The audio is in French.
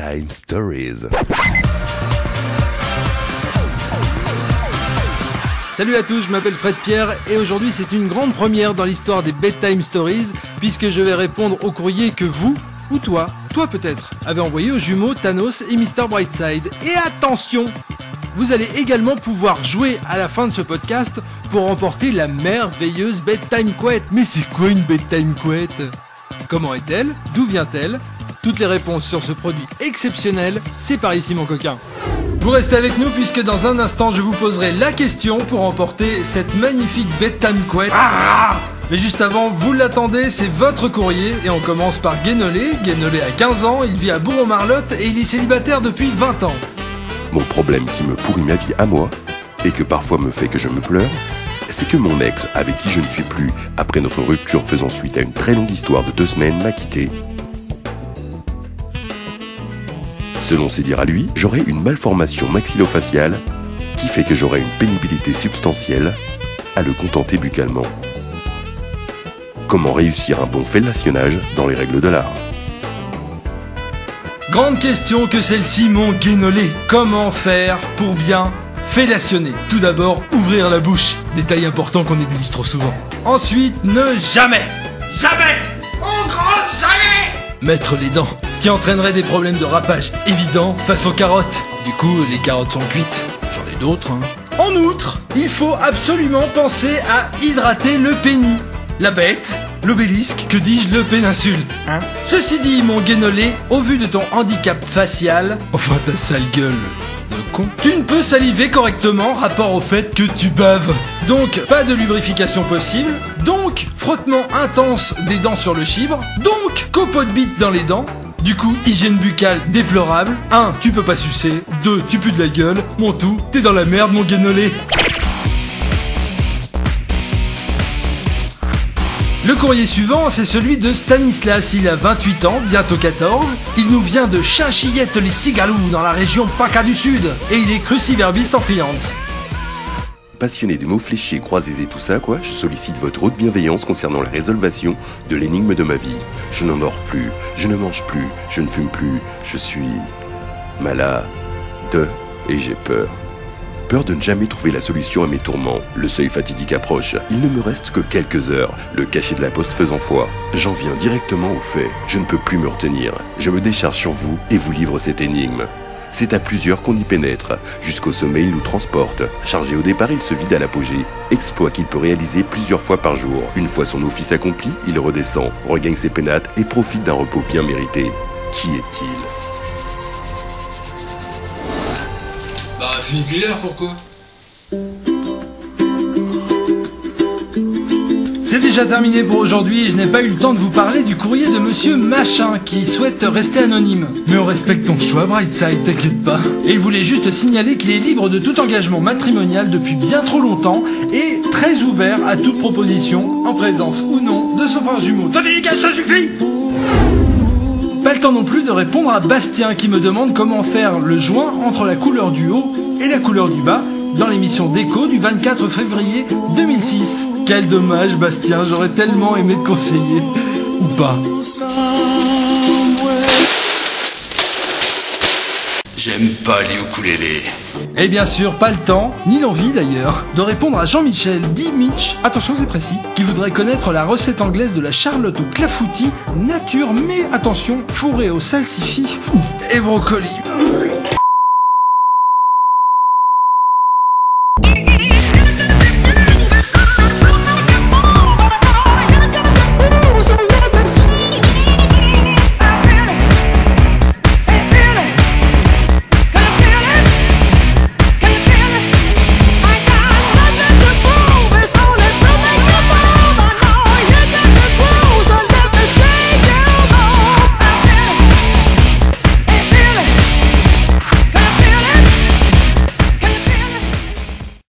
Bedtime Stories. Salut à tous, je m'appelle Fred Pierre et aujourd'hui c'est une grande première dans l'histoire des Bedtime Stories puisque je vais répondre au courrier que vous, ou toi peut-être, avez envoyé aux jumeaux Thanos et Mr. Brightside. Et attention, vous allez également pouvoir jouer à la fin de ce podcast pour remporter la merveilleuse Bedtime Couette. Mais c'est quoi une Bedtime Couette ? Comment est-elle ? D'où vient-elle ? Toutes les réponses sur ce produit exceptionnel, c'est par ici mon coquin. Vous restez avec nous puisque dans un instant je vous poserai la question pour remporter cette magnifique Bedtime Couette. Mais juste avant, vous l'attendez, c'est votre courrier et on commence par Guénolé. Guénolé a 15 ans, il vit à Bourg-en-Marlotte et il est célibataire depuis 20 ans. Mon problème qui me pourrit ma vie à moi, et que parfois me fait que je me pleure, c'est que mon ex, avec qui je ne suis plus, après notre rupture faisant suite à une très longue histoire de 2 semaines, m'a quitté. Selon ses dires à lui, j'aurai une malformation maxillofaciale qui fait que j'aurai une pénibilité substantielle à le contenter buccalement. Comment réussir un bon fellationnage dans les règles de l'art? Grande question que celle-ci, mon Guénolé. Comment faire pour bien fellationner? Tout d'abord, ouvrir la bouche. Détail important qu'on néglige trop souvent. Ensuite, jamais, au grand jamais, mettre les dents. Ce qui entraînerait des problèmes de rapage évidents face aux carottes. Du coup, les carottes sont cuites. J'en ai d'autres, hein. En outre, il faut absolument penser à hydrater le pénis. La bête, l'obélisque, que dis-je, le péninsule, hein. Ceci dit, mon Guénolé, au vu de ton handicap facial, enfin ta sale gueule de con, tu ne peux saliver correctement rapport au fait que tu baves. Donc, pas de lubrification possible, donc, frottement intense des dents sur le chibre, donc, copeaux de bite dans les dents. Du coup, hygiène buccale déplorable. 1. Tu peux pas sucer. 2. Tu pues de la gueule. Mon tout, t'es dans la merde, mon Guénolé. Le courrier suivant, c'est celui de Stanislas. Il a 28 ans, bientôt 14. Il nous vient de Chinchillette-les-Cigaloux, dans la région PACA du Sud. Et il est cruciverbiste en friande. Passionné des mots fléchés, croisés et tout ça, quoi, je sollicite votre haute bienveillance concernant la résolution de l'énigme de ma vie. Je n'en dors plus, je ne mange plus, je ne fume plus, je suis malade et j'ai peur. Peur de ne jamais trouver la solution à mes tourments. Le seuil fatidique approche. Il ne me reste que quelques heures, le cachet de la poste faisant foi. J'en viens directement au fait. Je ne peux plus me retenir. Je me décharge sur vous et vous livre cette énigme. C'est à plusieurs qu'on y pénètre. Jusqu'au sommet, il nous transporte. Chargé au départ, il se vide à l'apogée. Exploit qu'il peut réaliser plusieurs fois par jour. Une fois son office accompli, il redescend, regagne ses pénates et profite d'un repos bien mérité. Qui est-il ? Funiculaire, pourquoi ? C'est déjà terminé pour aujourd'hui et je n'ai pas eu le temps de vous parler du courrier de Monsieur Machin qui souhaite rester anonyme. Mais on respecte ton choix, Brightside, t'inquiète pas. Et il voulait juste signaler qu'il est libre de tout engagement matrimonial depuis bien trop longtemps et très ouvert à toute proposition, en présence ou non, de son frère jumeau. T'as dit ça suffit ! Pas le temps non plus de répondre à Bastien qui me demande comment faire le joint entre la couleur du haut et la couleur du bas dans l'émission Déco du 24 février 2006. Quel dommage Bastien, j'aurais tellement aimé te conseiller. Ou pas. J'aime pas les ukulélés. Et bien sûr, pas le temps, ni l'envie d'ailleurs, de répondre à Jean-Michel, dit Mitch, attention c'est précis, qui voudrait connaître la recette anglaise de la Charlotte au clafoutis nature, mais attention, fourrée au salsifis et brocoli.